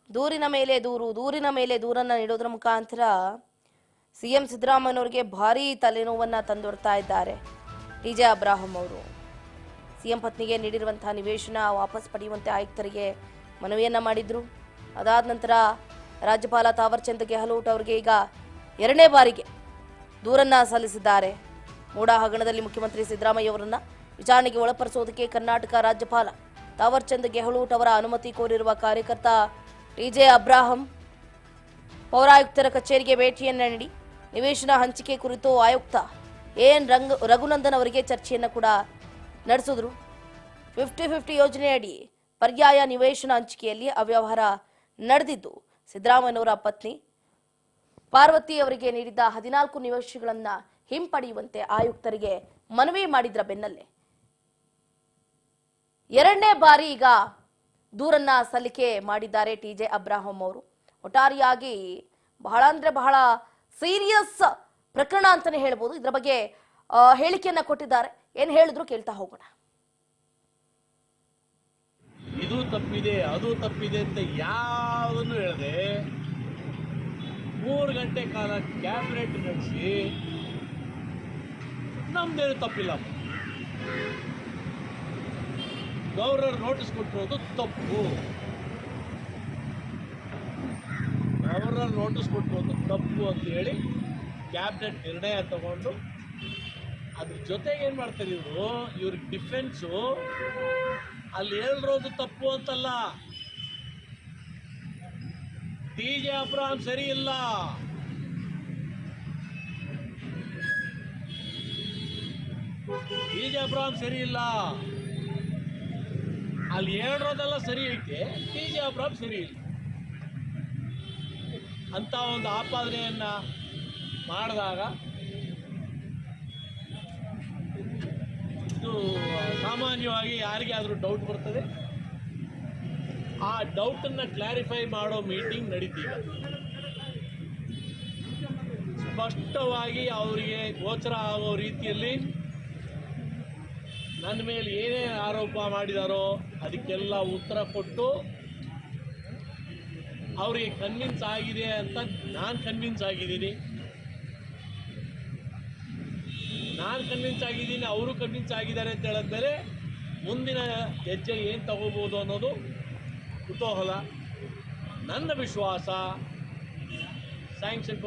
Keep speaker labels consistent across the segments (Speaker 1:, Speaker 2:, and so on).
Speaker 1: ದೂರಿನ ಮೇಲೆ ದೂರನ್ನ ನೀಡೋದ್ರ ಮುಖಾಂತರ ಸಿಎಂ ಸಿದ್ದರಾಮಯ್ಯನವರಿಗೆ ಭಾರೀ ತಲೆನೋವನ್ನ ತಂದೊಡ್ತಾ ಇದ್ದಾರೆ ಟಿಜೆ ಅಬ್ರಾಹಂ ಅವರು. ಸಿಎಂ ಪತ್ನಿಗೆ ನೀಡಿರುವಂತಹ ನಿವೇಶನ ವಾಪಸ್ ಪಡೆಯುವಂತೆ ಆಯುಕ್ತರಿಗೆ ಮನವಿಯನ್ನ ಮಾಡಿದ್ರು. ಅದಾದ ನಂತರ ರಾಜ್ಯಪಾಲ ತಾವರ್ ಚಂದ್ ಗೆಹ್ಲೋಟ್ ಅವರಿಗೆ ಈಗ ಎರಡನೇ ಬಾರಿಗೆ ದೂರನ್ನ ಸಲ್ಲಿಸಿದ್ದಾರೆ. ಮೂಡಾ ಹಗರಣದಲ್ಲಿ ಮುಖ್ಯಮಂತ್ರಿ ಸಿದ್ದರಾಮಯ್ಯ ಅವರನ್ನ ವಿಚಾರಣೆಗೆ ಒಳಪಡಿಸುವುದಕ್ಕೆ ಕರ್ನಾಟಕ ರಾಜ್ಯಪಾಲ ತಾವರ್ ಚಂದ್ ಗೆಹ್ಲೋಟ್ ಅವರ ಅನುಮತಿ ಕೋರಿರುವ ಕಾರ್ಯಕರ್ತ ಟಿಜೆ ಅಬ್ರಾಹಂ ಪೌರಾಯುಕ್ತರ ಕಚೇರಿಗೆ ಭೇಟಿಯನ್ನ ನೀಡಿ ನಿವೇಶನ ಹಂಚಿಕೆ ಕುರಿತು ಆಯುಕ್ತ ಎನ್ ರಘುನಂದನ್ ಅವರಿಗೆ ಚರ್ಚೆಯನ್ನ ಕೂಡ ನಡೆಸಿದ್ರು. 50-50 ಯೋಜನೆಯಡಿ ಪರ್ಯಾಯ ನಿವೇಶನ ಹಂಚಿಕೆಯಲ್ಲಿ ಅವ್ಯವಹಾರ ನಡೆದಿದ್ದು ಸಿದ್ದರಾಮಯ್ಯನವರ ಪತ್ನಿ ಪಾರ್ವತಿ ಅವರಿಗೆ ನೀಡಿದ್ದ 14 ನಿವೇಶನಗಳನ್ನ ಹಿಂಪಡೆಯುವಂತೆ ಆಯುಕ್ತರಿಗೆ ಮನವಿ ಮಾಡಿದ್ರ ಬೆನ್ನಲ್ಲೇ ಎರಡನೇ ಬಾರಿ ಈಗ ದೂರನ್ನ ಸಲ್ಲಿಕೆ ಮಾಡಿದ್ದಾರೆ ಟಿಜೆ ಅಬ್ರಾಹಂ ಅವರು. ಒಟ್ಟಾರೆಯಾಗಿ ಬಹಳ ಸೀರಿಯಸ್ ಪ್ರಕರಣ ಅಂತಾನೆ ಹೇಳ್ಬೋದು. ಇದರ ಬಗ್ಗೆ ಹೇಳಿಕೆಯನ್ನ ಕೊಟ್ಟಿದ್ದಾರೆ. ಏನ್ ಹೇಳಿದ್ರು ಕೇಳ್ತಾ ಹೋಗೋಣ.
Speaker 2: ಇದು ತಪ್ಪಿದೆ ಅದು ತಪ್ಪಿದೆ ಅಂತ ಯಾವುದನ್ನು ಹೇಳದೆ 3 ಗಂಟೆ ಕಾಲ ಕ್ಯಾಬಿನೆಟ್ ನಡೆಸಿ ನಮ್ದೇನು ತಪ್ಪಿಲ್ಲ, ಗವರ್ನರ್ ನೋಟಿಸ್ ಕೊಟ್ಟಿರೋದು ತಪ್ಪು, ಗವರ್ನರ್ ನೋಟಿಸ್ ಕೊಟ್ಟಿರೋದು ತಪ್ಪು ಅಂತ ಹೇಳಿ ಕ್ಯಾಬಿನೆಟ್ ನಿರ್ಣಯ ತಗೊಂಡು ಅದ್ರ ಜೊತೆಗೆ ಏನು ಮಾಡ್ತಾರೆ ಇವ್ರ ಡಿಫೆನ್ಸು ಅಲ್ಲಿ ಹೇಳಿರೋದು ತಪ್ಪು ಅಂತಲ್ಲ, ಟಿಜೆ ಅಬ್ರಾಹಂ ಸರಿ ಇಲ್ಲ, ಟಿಜೆ ಅಬ್ರಾಹಂ ಸರಿ ಇಲ್ಲ, ಅಲ್ಲಿ ಹೇಳಿರೋದೆಲ್ಲ ಸರಿ ಐತೆ, ಟಿಜೆ ಅಬ್ರಾಹಂ ಸರಿ ಇಲ್ಲ ಅಂತ ಒಂದು ಆಪಾದನೆಯನ್ನ ಮಾಡಿದಾಗ ಇದು ಸಾಮಾನ್ಯವಾಗಿ ಯಾರಿಗೆ ಆದರೂ ಡೌಟ್ ಬರ್ತದೆ. ಆ ಡೌಟನ್ನು ಕ್ಲಾರಿಫೈ ಮಾಡೋ ಮೀಟಿಂಗ್ ನಡೀತೀಗ. ಸ್ಪಷ್ಟವಾಗಿ ಅವರಿಗೆ ಗೋಚರ ಆಗೋ ರೀತಿಯಲ್ಲಿ ನನ್ನ ಮೇಲೆ ಏನೇನು ಆರೋಪ ಮಾಡಿದಾರೋ ಅದಕ್ಕೆಲ್ಲ ಉತ್ತರ ಕೊಟ್ಟು ಅವರಿಗೆ ಕನ್ವಿನ್ಸ್ ಆಗಿದೆ ಅಂತ ನಾನು ಕನ್ವಿನ್ಸ್ ಆಗಿದ್ದೀನಿ, ಅವರು ಕನ್ವಿನ್ಸ್ ಆಗಿದ್ದಾರೆ ಅಂತ ಹೇಳಿದ್ಮೇಲೆ ಮುಂದಿನ ಹೆಜ್ಜೆ ಏನು ತಗೋಬೋದು ಅನ್ನೋದು ಕುತೂಹಲ. ನನ್ನ ವಿಶ್ವಾಸ ಸ್ಯಾಂಕ್ಷನ್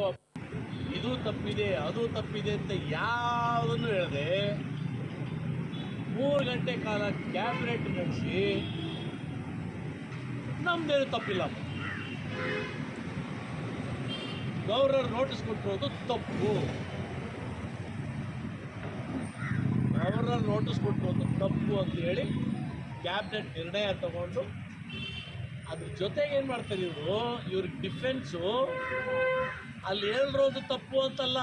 Speaker 2: ಇದು ತಪ್ಪಿದೆ ಅದು ತಪ್ಪಿದೆ ಅಂತ ಯಾವುದನ್ನು ಹೇಳದೆ 3 ಗಂಟೆ ಕಾಲ ಕ್ಯಾಬಿನೆಟ್ ನಡೆಸಿ ನಮ್ದೇನು ತಪ್ಪಿಲ್ಲ, ಗವರ್ನರ್ ನೋಟಿಸ್ ಕೊಟ್ಟಿರೋದು ತಪ್ಪು, ಗವರ್ನರ್ ನೋಟಿಸ್ ಕೊಟ್ಟಿರೋದು ತಪ್ಪು ಅಂತ ಹೇಳಿ ಕ್ಯಾಬಿನೆಟ್ ನಿರ್ಣಯ ತಗೊಂಡು ಅದ್ರ ಜೊತೆಗೆ ಏನು ಮಾಡ್ತಾರೆ ಇವ್ರ ಡಿಫೆನ್ಸು ಅಲ್ಲಿ ಹೇಳಿರೋದು ತಪ್ಪು ಅಂತಲ್ಲ.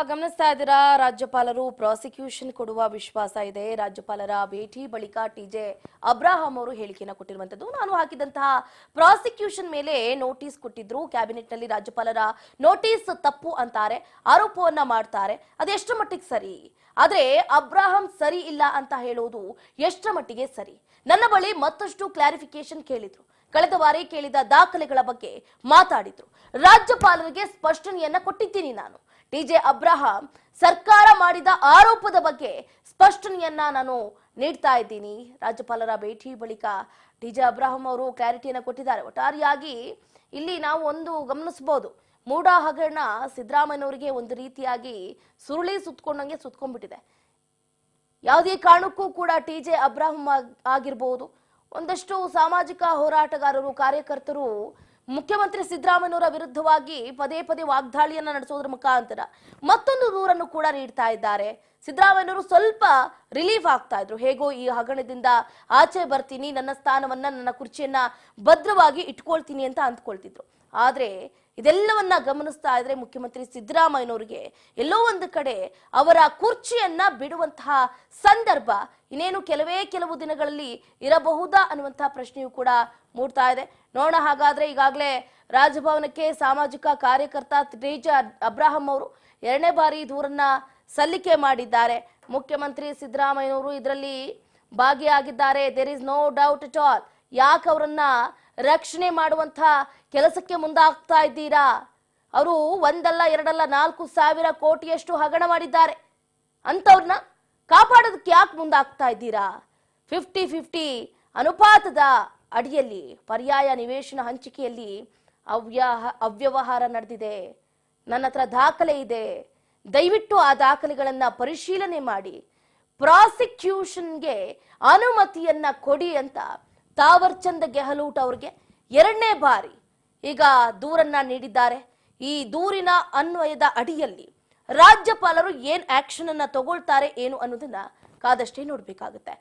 Speaker 1: ಗಮನಿಸ್ತಾ ಇದ್ದೀರಾ, ರಾಜ್ಯಪಾಲರು ಪ್ರಾಸಿಕ್ಯೂಷನ್ ಕೊಡುವ ವಿಶ್ವಾಸ ಇದೆ. ರಾಜ್ಯಪಾಲರ ಭೇಟಿ ಬಳಿಕ ಟಿಜೆ ಅಬ್ರಾಹಂ ಅವರು ಹೇಳಿಕೆಯನ್ನು ಕೊಟ್ಟಿರುವಂತದ್ದು. ನಾನು ಹಾಕಿದಂತಹ ಪ್ರಾಸಿಕ್ಯೂಷನ್ ಮೇಲೆ ನೋಟಿಸ್ ಕೊಟ್ಟಿದ್ರು. ಕ್ಯಾಬಿನೆಟ್ ನಲ್ಲಿ ರಾಜ್ಯಪಾಲರ ನೋಟಿಸ್ ತಪ್ಪು ಅಂತಾರೆ, ಆರೋಪವನ್ನ ಮಾಡ್ತಾರೆ. ಅದೆಷ್ಟು ಮಟ್ಟಿಗೆ ಸರಿ? ಆದ್ರೆ ಅಬ್ರಾಹಂ ಸರಿ ಇಲ್ಲ ಅಂತ ಹೇಳೋದು ಎಷ್ಟರ ಮಟ್ಟಿಗೆ ಸರಿ? ನನ್ನ ಬಳಿ ಮತ್ತಷ್ಟು ಕ್ಲಾರಿಫಿಕೇಶನ್ ಕೇಳಿದ್ರು. ಕಳೆದ ಬಾರಿ ಕೇಳಿದ ದಾಖಲೆಗಳ ಬಗ್ಗೆ ಮಾತಾಡಿದ್ರು. ರಾಜ್ಯಪಾಲರಿಗೆ ಸ್ಪಷ್ಟನೆಯನ್ನ ಕೊಟ್ಟಿದ್ದೀನಿ. ನಾನು ಟಿಜೆ ಅಬ್ರಾಹಂ ಸರ್ಕಾರ ಮಾಡಿದ ಆರೋಪದ ಬಗ್ಗೆ ಸ್ಪಷ್ಟನೆಯನ್ನ ನಾನು ನೀಡ್ತಾ ಇದ್ದೀನಿ. ರಾಜ್ಯಪಾಲರ ಭೇಟಿ ಬಳಿಕ ಟಿಜೆ ಅಬ್ರಾಹಂ ಅವರು ಕ್ಲಾರಿಟಿಯನ್ನ ಕೊಟ್ಟಿದ್ದಾರೆ. ಒಟ್ಟಾರೆಯಾಗಿ ಇಲ್ಲಿ ನಾವು ಒಂದು ಗಮನಿಸಬಹುದು, ಮೂಡಾ ಹಗರಣ ಸಿದ್ದರಾಮಯ್ಯನವರಿಗೆ ಒಂದು ರೀತಿಯಾಗಿ ಸುರುಳಿ ಸುತ್ಕೊಂಡಂಗೆ ಸುತ್ಕೊಂಡ್ಬಿಟ್ಟಿದೆ. ಯಾವುದೇ ಕಾರಣಕ್ಕೂ ಕೂಡ ಟಿಜೆ ಅಬ್ರಾಹಂ ಆಗಿರ್ಬೋದು, ಒಂದಷ್ಟು ಸಾಮಾಜಿಕ ಹೋರಾಟಗಾರರು, ಕಾರ್ಯಕರ್ತರು ಮುಖ್ಯಮಂತ್ರಿ ಸಿದ್ದರಾಮಯ್ಯನವರ ವಿರುದ್ಧವಾಗಿ ಪದೇ ವಾಗ್ದಾಳಿಯನ್ನ ನಡೆಸೋದ್ರ ಮುಖಾಂತರ ಮತ್ತೊಂದು ದೂರನ್ನು ಕೂಡ ನೀಡ್ತಾ ಇದ್ದಾರೆ. ಸಿದ್ದರಾಮಯ್ಯನವರು ಸ್ವಲ್ಪ ರಿಲೀಫ್ ಆಗ್ತಾ ಇದ್ರು. ಹೇಗೋ ಈ ಹಗರಣದಿಂದ ಆಚೆ ಬರ್ತೀನಿ, ನನ್ನ ಸ್ಥಾನವನ್ನ, ನನ್ನ ಕುರ್ಚಿಯನ್ನ ಭದ್ರವಾಗಿ ಇಟ್ಕೊಳ್ತೀನಿ ಅಂತ ಅಂದ್ಕೊಳ್ತಿದ್ರು. ಆದ್ರೆ ಇದೆಲ್ಲವನ್ನ ಗಮನಿಸ್ತಾ ಇದ್ರೆ ಮುಖ್ಯಮಂತ್ರಿ ಸಿದ್ದರಾಮಯ್ಯನವರಿಗೆ ಎಲ್ಲೋ ಒಂದು ಕಡೆ ಅವರ ಕುರ್ಚಿಯನ್ನ ಬಿಡುವಂತಹ ಸಂದರ್ಭ ಇನ್ನೇನು ಕೆಲವು ದಿನಗಳಲ್ಲಿ ಇರಬಹುದಾ ಅನ್ನುವಂತಹ ಪ್ರಶ್ನೆಯೂ ಕೂಡ ಮೂಡ್ತಾ ಇದೆ. ನೋಡೋಣ. ಹಾಗಾದ್ರೆ ಈಗಾಗಲೇ ರಾಜಭವನಕ್ಕೆ ಸಾಮಾಜಿಕ ಕಾರ್ಯಕರ್ತ ಟಿಜೆ ಅಬ್ರಾಹಂ ಅವರು ಎರಡನೇ ಬಾರಿ ದೂರನ್ನ ಸಲ್ಲಿಕೆ ಮಾಡಿದ್ದಾರೆ. ಮುಖ್ಯಮಂತ್ರಿ ಸಿದ್ದರಾಮಯ್ಯನವರು ಇದರಲ್ಲಿ ಭಾಗಿಯಾಗಿದ್ದಾರೆ. There is no doubt at all. ಯಾಕೆ ಅವರನ್ನ ರಕ್ಷಣೆ ಮಾಡುವಂತ ಕೆಲಸಕ್ಕೆ ಮುಂದಾಗ್ತಾ ಇದ್ದೀರಾ? ಅವರು ಒಂದಲ್ಲ ಎರಡಲ್ಲ 4,000 ಕೋಟಿಯಷ್ಟು ಹಗರಣ ಮಾಡಿದ್ದಾರೆ. ಅಂತವ್ರನ್ನ ಕಾಪಾಡೋದಕ್ಕೆ ಯಾಕೆ ಮುಂದಾಗ್ತಾ ಇದ್ದೀರಾ? 50-50 ಅನುಪಾತದ ಅಡಿಯಲ್ಲಿ ಪರ್ಯಾಯ ನಿವೇಶನ ಹಂಚಿಕೆಯಲ್ಲಿ ಅವ್ಯವಹಾರ ನಡೆದಿದೆ. ನನ್ನ ಹತ್ರ ದಾಖಲೆ ಇದೆ. ದಯವಿಟ್ಟು ಆ ದಾಖಲೆಗಳನ್ನ ಪರಿಶೀಲನೆ ಮಾಡಿ ಪ್ರಾಸಿಕ್ಯೂಷನ್ಗೆ ಅನುಮತಿಯನ್ನ ಕೊಡಿ ಅಂತ ತಾವರ್ ಚಂದ್ ಗೆಹ್ಲೋಟ್ ಅವ್ರಿಗೆ 2ನೇ ಬಾರಿ ಈಗ ದೂರನ್ನ ನೀಡಿದ್ದಾರೆ. ಈ ದೂರಿನ ಅನ್ವಯದ ಅಡಿಯಲ್ಲಿ ರಾಜ್ಯಪಾಲರು ಏನ್ ಆಕ್ಷನ್ ಅನ್ನ ತಗೊಳ್ತಾರೆ ಏನು ಅನ್ನೋದನ್ನ ಕಾದಷ್ಟೇ ನೋಡ್ಬೇಕಾಗುತ್ತೆ.